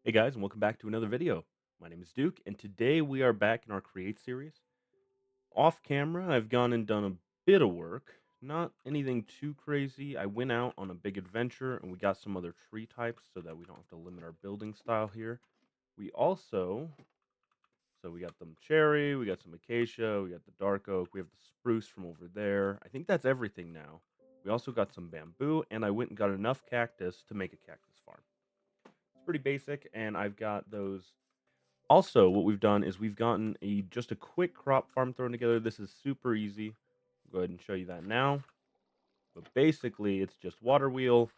Hey guys, and welcome back to another video. My name is Duke, and today we are back in our Create series. Off camera, I've gone and done a bit of work, not anything too crazy. I went out on a big adventure and we got some other tree types so that we don't have to limit our building style here. We also, so we got some cherry, we got some acacia, we got the dark oak, we have the spruce from over there. I think that's everything now. We also got some bamboo, and I went and got enough cactus to make a cactus farm. It's pretty basic, and I've got those. Also, what we've done is we've gotten just a quick crop farm thrown together. This is super easy. Go ahead and show you that now. But basically, it's just water wheel,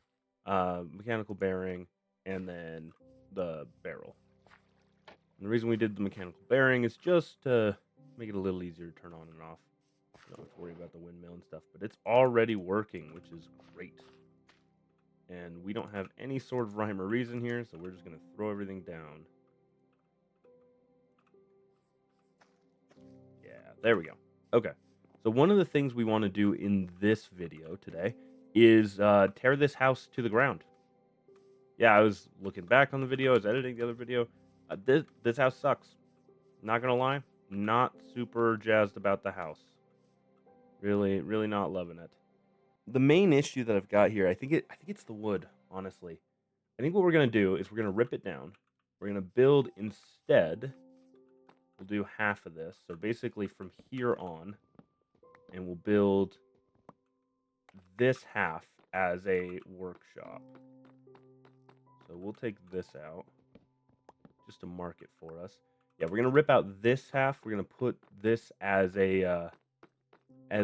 mechanical bearing, and then the barrel. And the reason we did the mechanical bearing is just to make it a little easier to turn on and off. You don't have to worry about the windmill and stuff. But it's already working, which is great. And we don't have any sort of rhyme or reason here, so we're just going to throw everything down. Yeah, there we go. Okay. So one of the things we want to do in this video today is tear this house to the ground. Yeah, I was looking back on the video, I was editing the other video. This house sucks. Not gonna lie, not super jazzed about the house. Really, really not loving it. The main issue that I've got here, I think it's the wood. Honestly, I think what we're gonna do is we're gonna rip it down. We're gonna build instead. We'll do half of this. So basically, from here on, and we'll build this half as a workshop. So we'll take this out just to mark it for us. Yeah, we're gonna rip out this half. We're gonna put this as as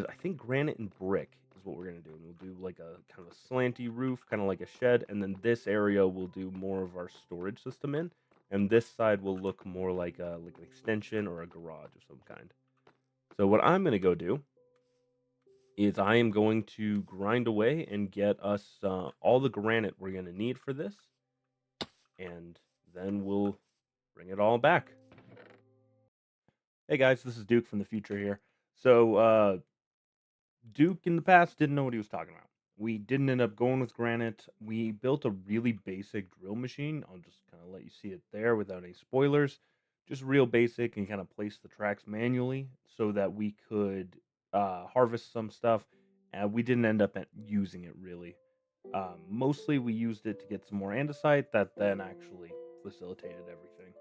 I think granite and brick is what we're gonna do. And we'll do like a kind of a slanty roof, kind of like a shed, and then this area we'll do more of our storage system in, and this side will look more like an extension or a garage of some kind. So what I'm gonna go do is I am going to grind away and get us all the granite we're going to need for this, and then we'll bring it all back. Hey guys, this is Duke from the future here. So, Duke in the past didn't know what he was talking about. We didn't end up going with granite. We built a really basic drill machine. I'll just kind of let you see it there without any spoilers. Just real basic, and kind of place the tracks manually so that we could harvest some stuff. We didn't end up using it really. Mostly we used it to get some more andesite that then actually facilitated everything.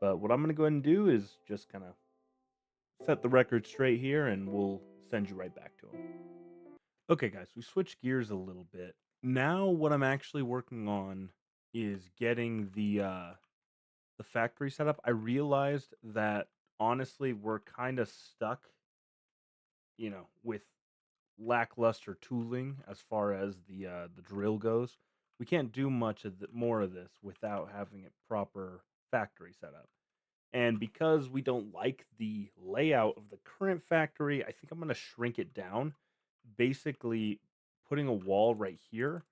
But what I'm going to go ahead and do is just kind of set the record straight here, and we'll send you right back to him. Okay, guys, we switched gears a little bit. Now, what I'm actually working on is getting the factory set up. I realized that honestly, we're kind of stuck, with lackluster tooling as far as the drill goes. We can't do much of more of this without having a proper factory set up. And because we don't like the layout of the current factory, I think I'm going to shrink it down, basically putting a wall right here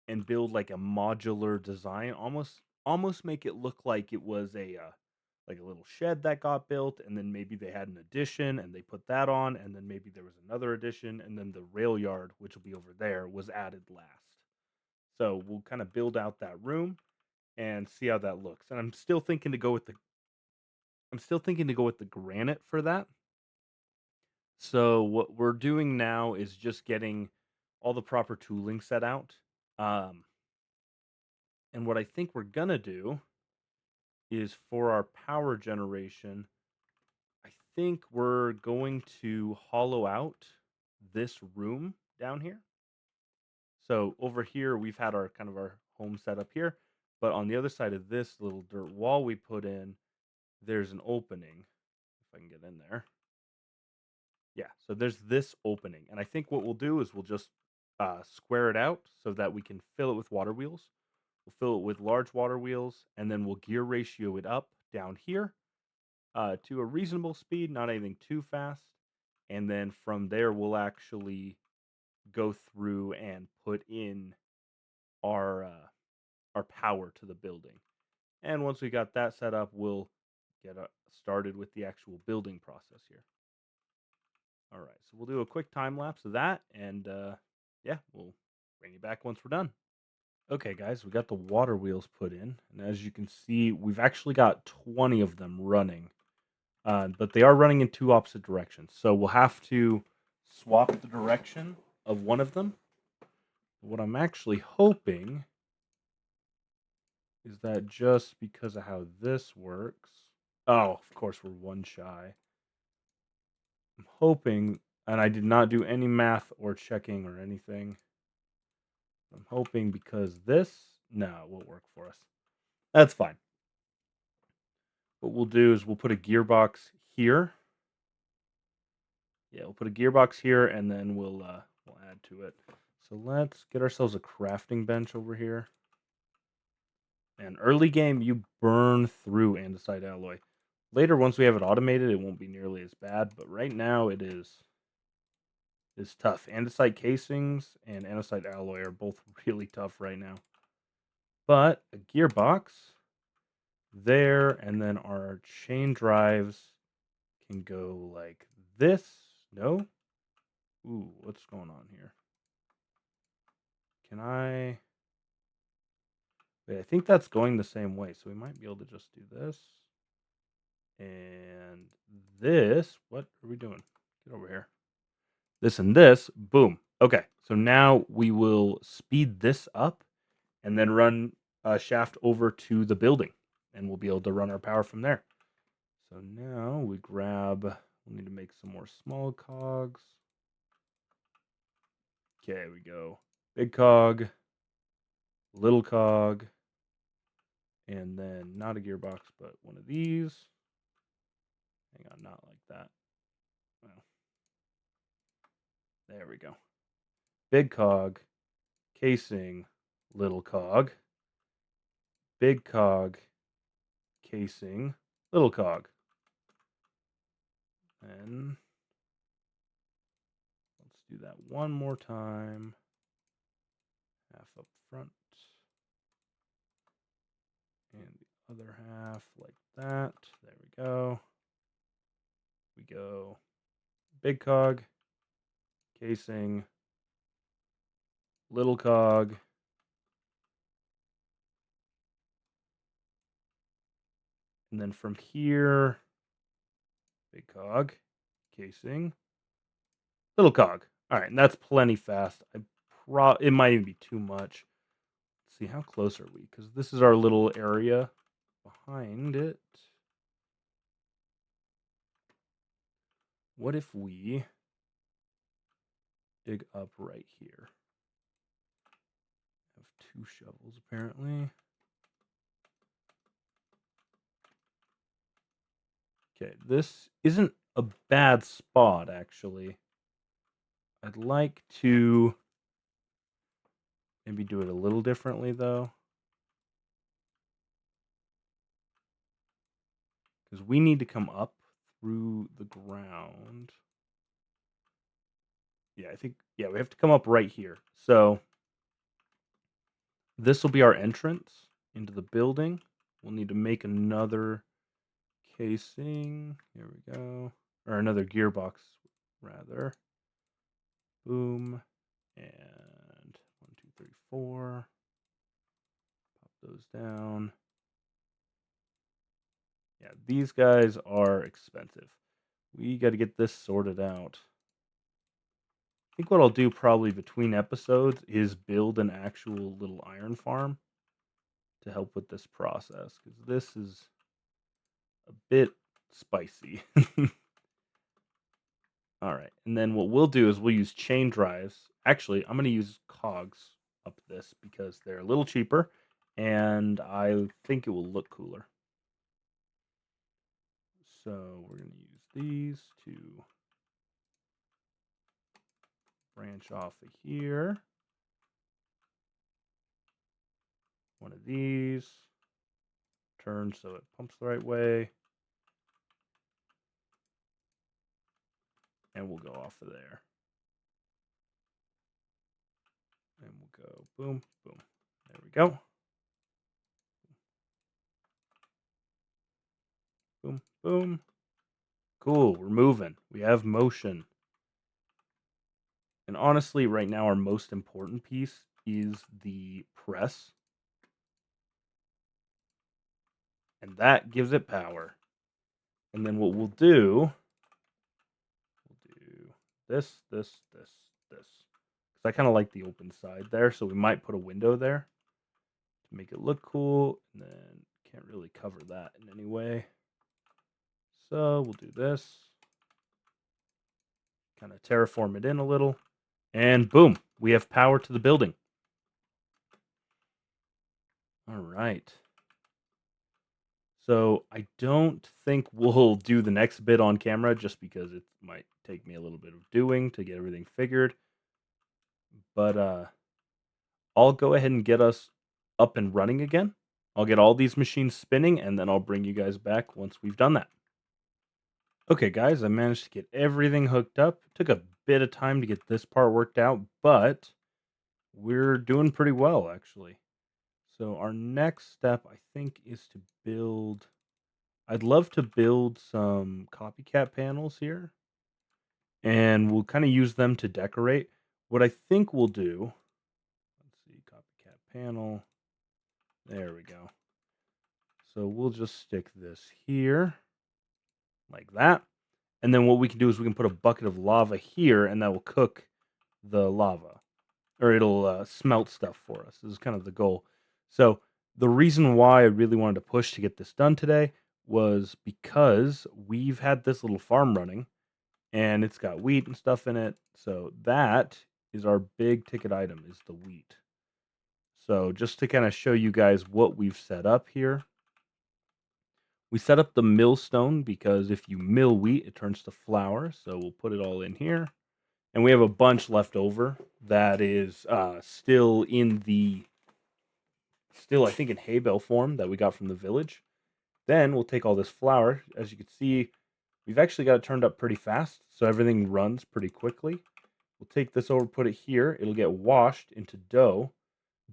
and build like a modular design, almost make it look like it was a little shed that got built, and then maybe they had an addition and they put that on, and then maybe there was another addition, and then the rail yard, which will be over there, was added last. So we'll kind of build out that room and see how that looks. And I'm still thinking to go with the granite for that. So what we're doing now is just getting all the proper tooling set out. Um, and what I think we're gonna do is for our power generation, I think we're going to hollow out this room down here. So over here we've had our kind of our home set up here, but on the other side of this little dirt wall we put in, there's an opening. If I can get in there. Yeah, so there's this opening, and I think what we'll do is we'll just square it out so that we can fill it with water wheels. We'll fill it with large water wheels, and then we'll gear ratio it up down here to a reasonable speed, not anything too fast. And then from there, we'll actually go through and put in our our power to the building. And once we got that set up, we'll get started with the actual building process here. All right, so we'll do a quick time lapse of that, and yeah, we'll bring you back once we're done. Okay, guys, we got the water wheels put in, and as you can see, we've actually got 20 of them running. But they are running in two opposite directions, so we'll have to swap the direction of one of them. What I'm actually hoping is that just because of how this works, oh, of course, we're one shy. I'm hoping, and I did not do any math or checking or anything. I'm hoping because this, no, it won't work for us. That's fine. What we'll do is we'll put a gearbox here. Yeah, we'll put a gearbox here, and then we'll add to it. So let's get ourselves a crafting bench over here. And early game, you burn through andesite alloy. Later, once we have it automated, it won't be nearly as bad. But right now, it is tough. Andesite casings and andesite alloy are both really tough right now. But a gearbox there, and then our chain drives can go like this. No? Ooh, what's going on here? Can I? Wait, I think that's going the same way, so we might be able to just do this. And this. What are we doing? Get over here. This and this. Boom. Okay, so now we will speed this up and then run a shaft over to the building, and we'll be able to run our power from there. So now we grab, we'll need to make some more small cogs. Okay, we go. Big cog, little cog, and then not a gearbox, but one of these. Hang on, not like that. Well, there we go. Big cog, casing, little cog, big cog, casing, little cog. And let's do that one more time. Half up front. And the other half like that. There we go. We go big cog, casing, little cog, and then from here, big cog, casing, little cog. All right, and that's plenty fast. It might even be too much. Let's see, how close are we? Because this is our little area behind it. What if we dig up right here? I have two shovels apparently. Okay, this isn't a bad spot actually. I'd like to maybe do it a little differently though. Because we need to come up through the ground. Yeah, I think, yeah, we have to come up right here. So this will be our entrance into the building. We'll need to make another casing. Here we go. Or another gearbox, rather. Boom. And 1, 2, 3, 4. Pop those down. Yeah, these guys are expensive. We got to get this sorted out. I think what I'll do probably between episodes is build an actual little iron farm to help with this process because this is a bit spicy. All right, and then what we'll do is we'll use chain drives. Actually, I'm going to use cogs up this because they're a little cheaper and I think it will look cooler. So we're going to use these to branch off of here. One of these. Turn so it pumps the right way. And we'll go off of there. And we'll go boom, boom. There we go. Boom, boom. Cool, we're moving. We have motion. And honestly, right now, our most important piece is the press, and that gives it power. And then what we'll do this, this, this, this. Because I kind of like the open side there, so we might put a window there to make it look cool, and then can't really cover that in any way. So we'll do this. Kind of terraform it in a little. And boom, we have power to the building. All right. So I don't think we'll do the next bit on camera just because it might take me a little bit of doing to get everything figured. But I'll go ahead and get us up and running again. I'll get all these machines spinning and then I'll bring you guys back once we've done that. Okay, guys, I managed to get everything hooked up. It took a bit of time to get this part worked out, but we're doing pretty well, actually. So our next step, I think, is to build... I'd love to build some copycat panels here, and we'll kind of use them to decorate. What I think we'll do... Let's see, copycat panel. There we go. So we'll just stick this here, like that. And then what we can do is we can put a bucket of lava here, and that will cook the lava. Or it'll smelt stuff for us. This is kind of the goal. So the reason why I really wanted to push to get this done today was because we've had this little farm running, and it's got wheat and stuff in it. So that is our big ticket item, is the wheat. So just to kind of show you guys what we've set up here. We set up the millstone because if you mill wheat, it turns to flour. So we'll put it all in here. And we have a bunch left over that is still I think in hay bale form that we got from the village. Then we'll take all this flour. As you can see, we've actually got it turned up pretty fast, so everything runs pretty quickly. We'll take this over, put it here. It'll get washed into dough.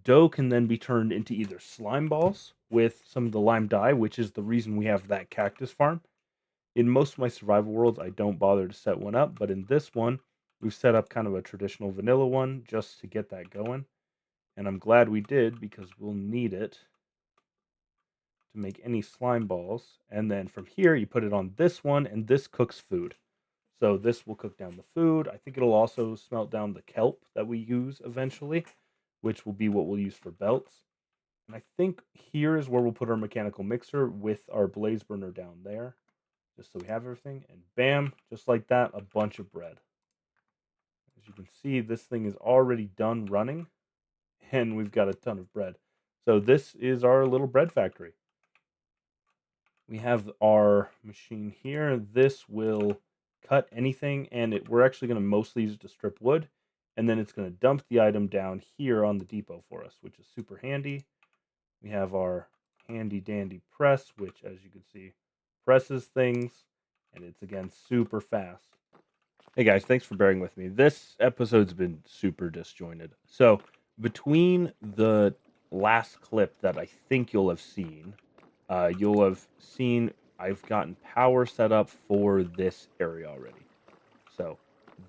Dough can then be turned into either slime balls with some of the lime dye, which is the reason we have that cactus farm. In most of my survival worlds, I don't bother to set one up, but in this one, we've set up kind of a traditional vanilla one just to get that going. And I'm glad we did because we'll need it to make any slime balls. And then from here, you put it on this one, and this cooks food. So this will cook down the food. I think it'll also smelt down the kelp that we use eventually, which will be what we'll use for belts. And I think here is where we'll put our mechanical mixer with our blaze burner down there, just so we have everything. And bam, just like that, a bunch of bread. As you can see, this thing is already done running, and we've got a ton of bread. So this is our little bread factory. We have our machine here. This will cut anything, and we're actually going to mostly use it to strip wood, and then it's going to dump the item down here on the depot for us, which is super handy. We have our handy dandy press, which, as you can see, presses things, and it's, again, super fast. Hey guys, thanks for bearing with me. This episode's been super disjointed. So between the last clip that I think you'll have seen I've gotten power set up for this area already. So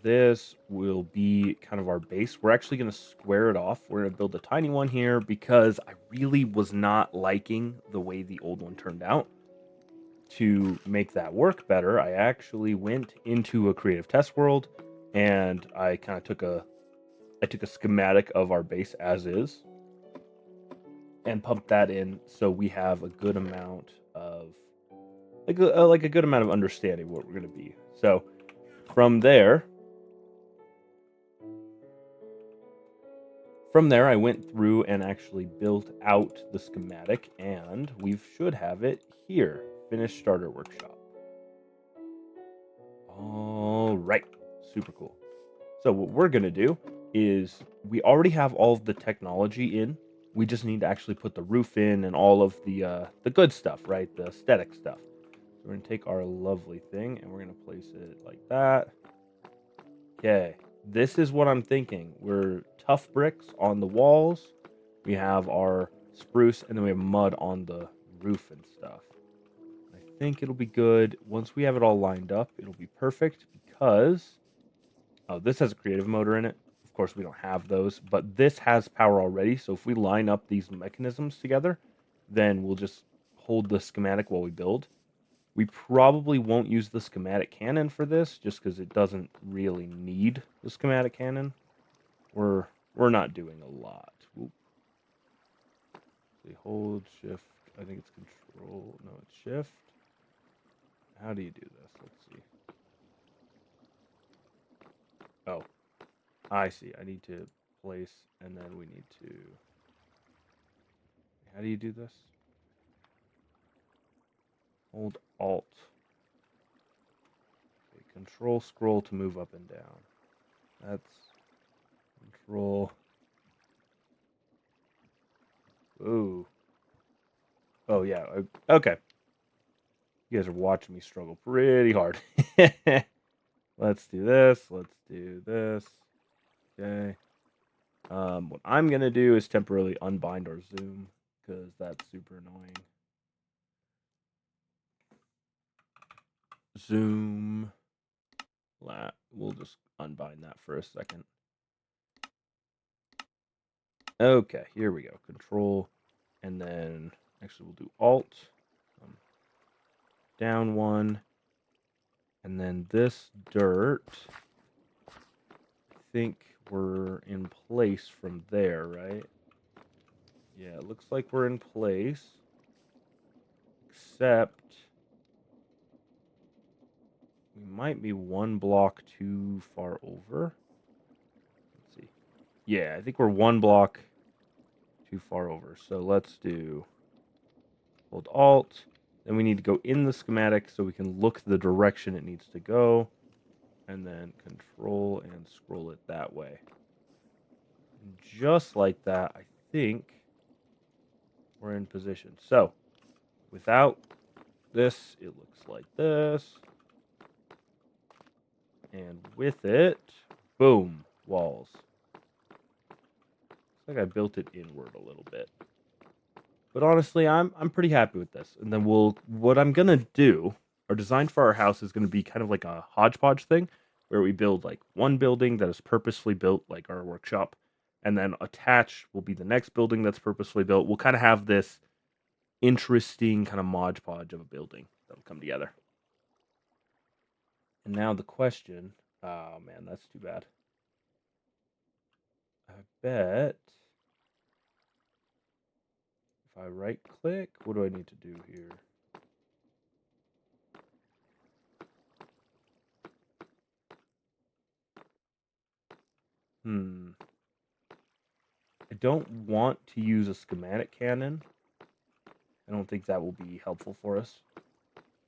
this will be kind of our base. We're actually going to square it off. We're going to build a tiny one here because I really was not liking the way the old one turned out. To make that work better, I actually went into a creative test world and I kind of took a schematic of our base as is and pumped that in so we have a good amount of like a good amount of understanding what we're going to be. So from there I went through and actually built out the schematic, and we should have it here. Finished starter workshop. All right, super cool. So what we're going to do is we already have all of the technology in. We just need to actually put the roof in and all of the good stuff, right? The aesthetic stuff. So we're going to take our lovely thing and we're going to place it like that. Okay, this is what I'm thinking. We're tough bricks on the walls. We have our spruce, and then we have mud on the roof and stuff. I think it'll be good. Once we have it all lined up, it'll be perfect because... Oh, this has a creative motor in it. Of course, we don't have those, but this has power already. So if we line up these mechanisms together, then we'll just hold the schematic while we build. We probably won't use the schematic cannon for this, just because it doesn't really need the schematic cannon. We're not doing a lot. Oop. See, hold shift. I think it's control. No, it's shift. How do you do this? Let's see. Oh, I see. I need to place, and then we need to. How do you do this? Hold Alt. Okay, control scroll to move up and down. That's control. Ooh. Oh yeah. Okay. You guys are watching me struggle pretty hard. Let's do this. Let's do this. Okay. What I'm gonna do is temporarily unbind our zoom because that's super annoying. Zoom. We'll just unbind that for a second. Okay, here we go. Control, and then actually we'll do Alt. Down one, and then this dirt. I think we're in place from there, right? Yeah, it looks like we're in place. Except we might be one block too far over. Let's see. Yeah, I think we're one block too far over. So let's do hold Alt. Then we need to go in the schematic so we can look the direction it needs to go. And then control and scroll it that way. And just like that, I think we're in position. So without this, it looks like this. And with it, boom, walls. Looks like I built it inward a little bit. But honestly, I'm pretty happy with this. And then what I'm gonna do, our design for our house is gonna be kind of like a hodgepodge thing, where we build like one building that is purposefully built, like our workshop, and then attached will be the next building that's purposefully built. We'll kind of have this interesting kind of Mod Podge of a building that'll come together. And now the question, oh man, that's too bad. I bet if I right click, what do I need to do here? I don't want to use a schematic cannon. I don't think that will be helpful for us.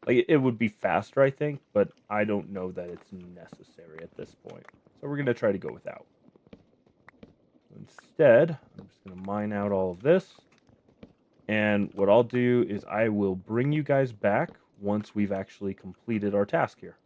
Like, it would be faster, I think, but I don't know that it's necessary at this point. So we're going to try to go without. Instead, I'm just going to mine out all of this. And what I'll do is I will bring you guys back once we've actually completed our task here.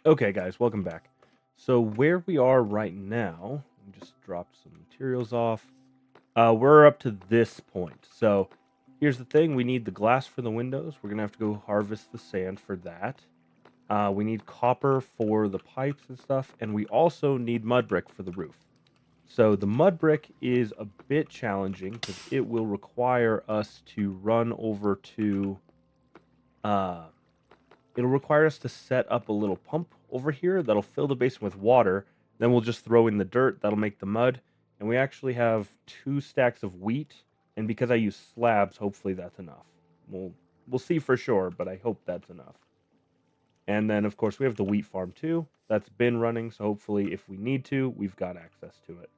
Okay, guys, welcome back. So where we are right now, we just dropped some materials off. We're up to this point. So Here's the thing, we need the glass for the windows. We're going to have to go harvest the sand for that. We need copper for the pipes and stuff, and we also need mud brick for the roof. So the mud brick is a bit challenging because it will require us to run over to uh, it'll require us to set up a little pump over here that'll fill the basin with water. Then we'll just throw in the dirt. That'll make the mud. And we actually have 2 stacks of wheat. And because I use slabs, hopefully that's enough. We'll see for sure, but I hope that's enough. And then, of course, we have the wheat farm too. That's been running, so hopefully if we need to, we've got access to it.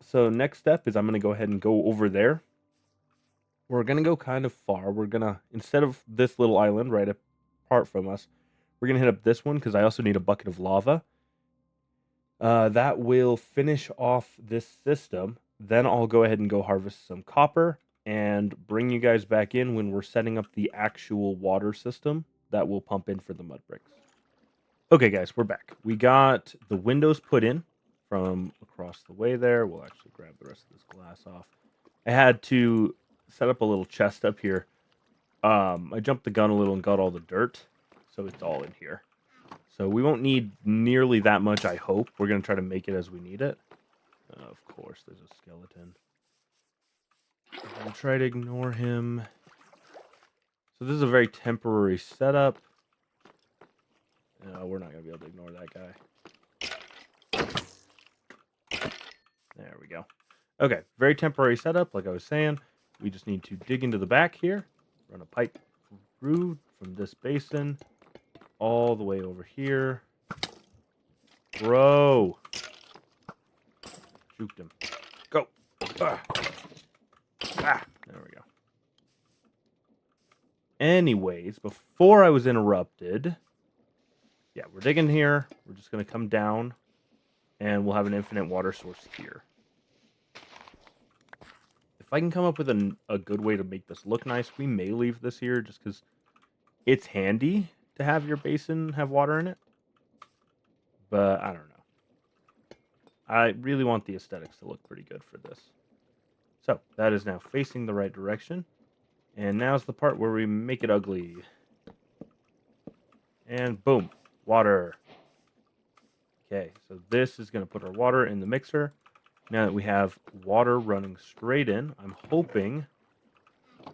So next step is I'm going to go ahead and go over there. We're going to go kind of far. We're going to, instead of this little island right apart from us, we're going to hit up this one because I also need a bucket of lava. That will finish off this system. Then I'll go ahead and go harvest some copper and bring you guys back in when we're setting up the actual water system that will pump in for the mud bricks. Okay, guys, we're back. We got the windows put in from across the way there. We'll actually grab the rest of this glass off. I had to set up a little chest up here. I jumped the gun a little and got all the dirt, so it's all in here. So we won't need nearly that much, I hope. We're going to try to make it as we need it. Of course, there's a skeleton. I'm going to try to ignore him. So this is a very temporary setup. No, we're not going to be able to ignore that guy. There we go. Okay, very temporary setup, like I was saying. We just need to dig into the back here, run a pipe through from this basin all the way over here. Bro! Juked him. Go! Ah! There we go. Anyways, before I was interrupted, yeah, we're digging here. We're just going to come down, and we'll have an infinite water source here. If I can come up with a good way to make this look nice, we may leave this here just because it's handy to have your basin have water in it. But I don't know. I really want the aesthetics to look pretty good for this. So that is now facing the right direction. And now's the part where we make it ugly. And boom, water. Okay, so this is going to put our water in the mixer. Now that we have water running straight in, I'm hoping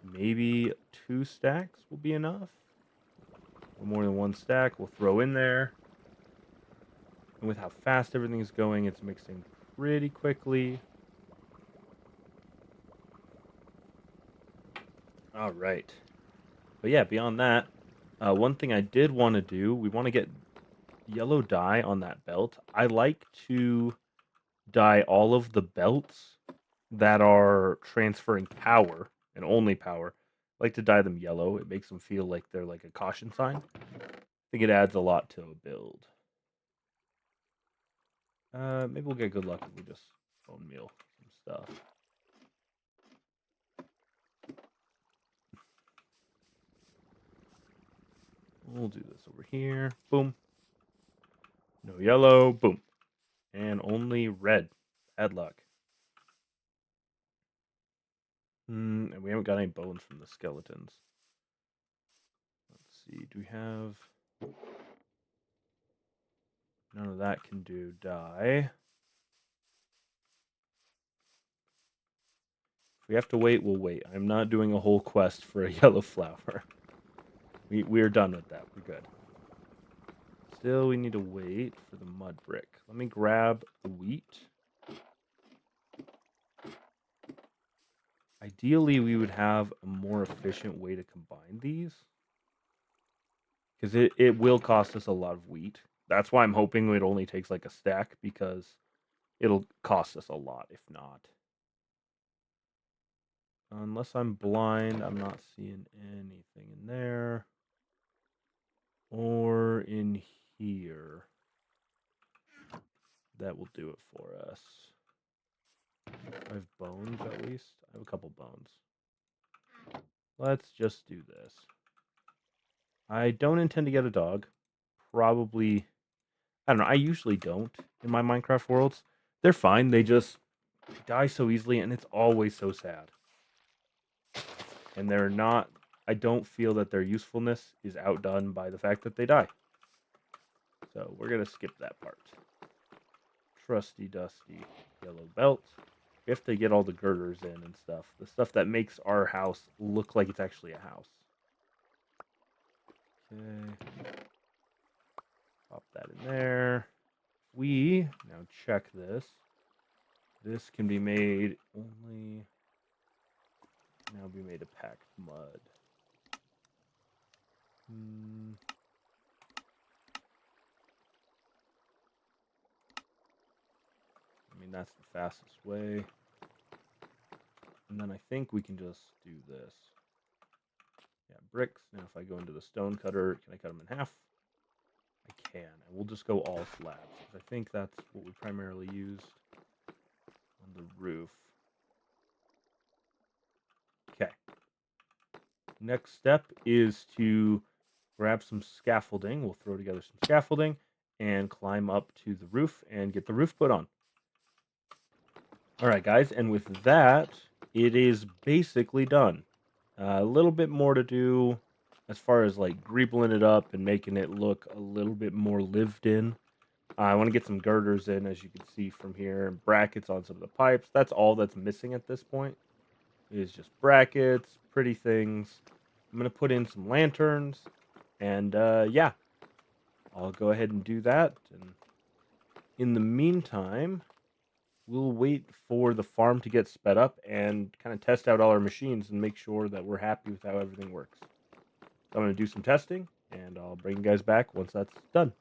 maybe 2 stacks will be enough. Or more than 1 stack we'll throw in there. And with how fast everything's going, it's mixing pretty quickly. All right. But yeah, beyond that, one thing I did want to do, we want to get yellow dye on that belt. I like to dye all of the belts that are transferring power and only power. I like to dye them yellow. It makes them feel like they're like a caution sign. I think it adds a lot to a build. Maybe we'll get good luck if we just bone meal some stuff. We'll do this over here. Boom. No yellow. Boom. And only red. Bad luck. And we haven't got any bones from the skeletons. Let's see. Do we have... None of that can do dye. If we have to wait, we'll wait. I'm not doing a whole quest for a yellow flower. We're done with that. We're good. Still, we need to wait for the mud brick. Let me grab the wheat. Ideally, we would have a more efficient way to combine these. Because it will cost us a lot of wheat. That's why I'm hoping it only takes like a stack, because it'll cost us a lot if not. Unless I'm blind, I'm not seeing anything in there. Or in here. That will do it for us. I have bones at least. I have a couple bones. Let's just do this. I don't intend to get a dog. Probably, I don't know. I usually don't in my Minecraft worlds. They're fine. They just die so easily, and it's always so sad. and they're not. I don't feel that their usefulness is outdone by the fact that they die. So we're gonna skip that part. Trusty dusty yellow belt. We have to get all the girders in and stuff. The stuff that makes our house look like it's actually a house. Okay. Pop that in there. We now check this. This can be made only now be made of packed mud. I mean, that's the fastest way. And then I think we can just do this. Yeah, bricks. Now if I go into the stone cutter, can I cut them in half? I can. And we'll just go all slabs, because I think that's what we primarily used on the roof. Okay. Next step is to grab some scaffolding. We'll throw together some scaffolding and climb up to the roof and get the roof put on. All right, guys, and with that, it is basically done. A little bit more to do as far as like greebling it up and making it look a little bit more lived in. I want to get some girders in, as you can see from here, and brackets on some of the pipes. That's all that's missing at this point, is just brackets, pretty things. I'm going to put in some lanterns, and yeah, I'll go ahead and do that. And in the meantime, we'll wait for the farm to get sped up and kind of test out all our machines and make sure that we're happy with how everything works. So I'm going to do some testing, and I'll bring you guys back once that's done.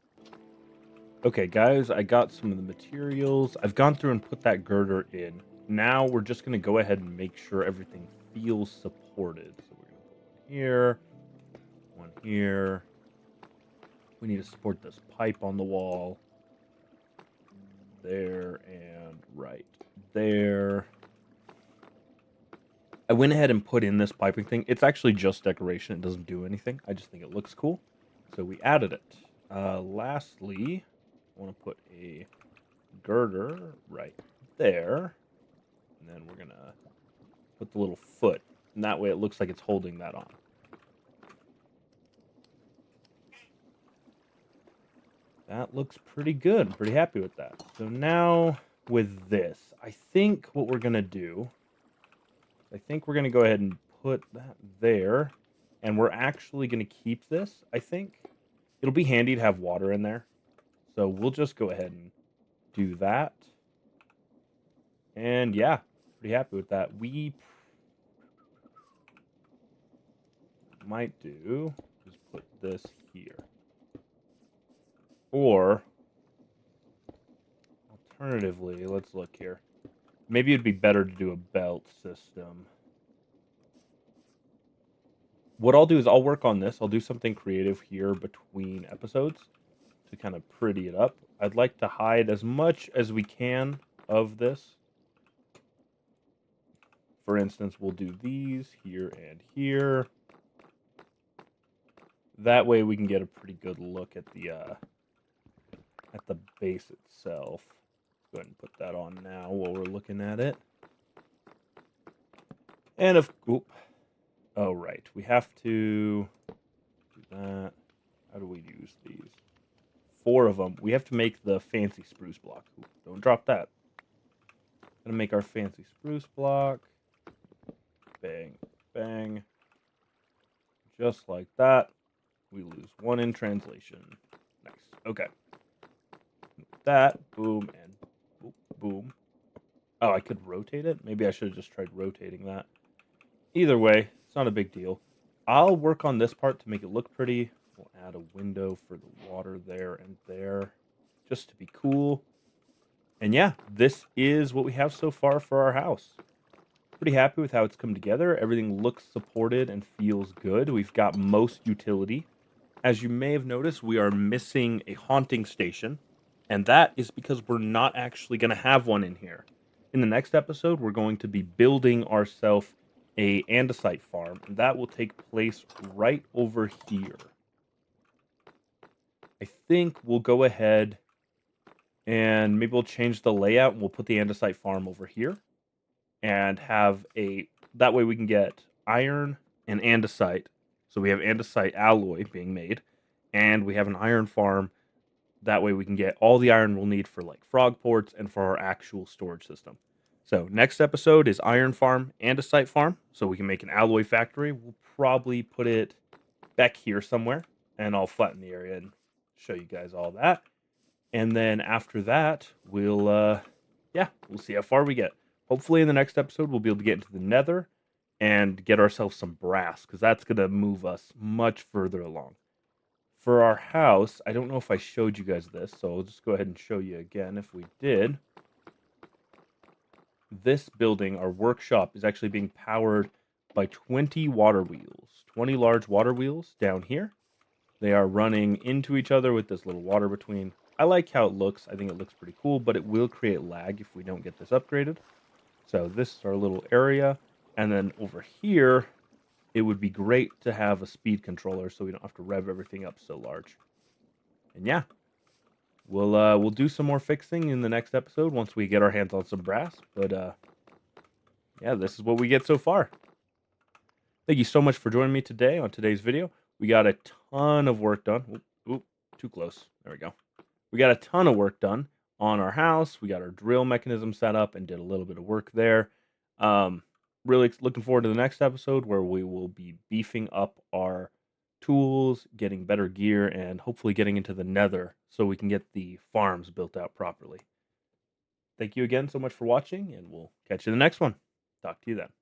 Okay, guys, I got some of the materials. I've gone through and put that girder in. Now we're just going to go ahead and make sure everything feels supported. So we're going to put one here, one here. We need to support this pipe on the wall. There and right there. I went ahead and put in this piping thing. It's actually just decoration. It doesn't do anything. I just think it looks cool. So we added it. Lastly, I want to put a girder right there. And then we're going to put the little foot. And that way it looks like it's holding that on. That looks pretty good. I'm pretty happy with that. So now with this, I think what we're going to do, I think we're going to go ahead and put that there. And we're actually going to keep this, I think. It'll be handy to have water in there. So we'll just go ahead and do that. And yeah, pretty happy with that. We might do, just put this here. Or, alternatively, let's look here. Maybe it'd be better to do a belt system. What I'll do is I'll work on this. I'll do something creative here between episodes to kind of pretty it up. I'd like to hide as much as we can of this. For instance, we'll do these here and here. That way we can get a pretty good look at the base itself. Let's go ahead and put that on now while we're looking at it. And oh right, we have to do that. How do we use these? 4 of them. We have to make the fancy spruce block. Ooh, don't drop that. Gonna make our fancy spruce block. Bang, bang. Just like that. We lose 1 in translation. Nice. Okay. That, boom, and boom, boom. Oh, I could rotate it? Maybe I should have just tried rotating that. Either way, it's not a big deal. I'll work on this part to make it look pretty. We'll add a window for the water there and there, just to be cool. And yeah, this is what we have so far for our house. Pretty happy with how it's come together. Everything looks supported and feels good. We've got most utility. As you may have noticed, we are missing a haunting station. And that is because we're not actually going to have one in here. In the next episode, we're going to be building ourselves a andesite farm. And that will take place right over here. I think we'll go ahead and maybe we'll change the layout and we'll put the andesite farm over here. And have that way we can get iron and andesite. So we have andesite alloy being made, and we have an iron farm. That way we can get all the iron we'll need for like frog ports and for our actual storage system. So next episode is iron farm, andesite farm, so we can make an alloy factory. We'll probably put it back here somewhere, and I'll flatten the area and show you guys all that. And then after that, we'll see how far we get. Hopefully in the next episode we'll be able to get into the nether and get ourselves some brass, because that's going to move us much further along. For our house, I don't know if I showed you guys this, so I'll just go ahead and show you again if we did. This building, our workshop, is actually being powered by 20 water wheels, 20 large water wheels down here. They are running into each other with this little water between. I like how it looks. I think it looks pretty cool, but it will create lag if we don't get this upgraded. So this is our little area. And then over here, it would be great to have a speed controller so we don't have to rev everything up so large. And yeah, we'll do some more fixing in the next episode once we get our hands on some brass. But yeah, this is what we get so far. Thank you so much for joining me today on today's video. We got a ton of work done. Oop, too close. There we go. We got a ton of work done on our house. We got our drill mechanism set up and did a little bit of work there. Really looking forward to the next episode where we will be beefing up our tools, getting better gear, and hopefully getting into the nether so we can get the farms built out properly. Thank you again so much for watching, and we'll catch you in the next one. Talk to you then.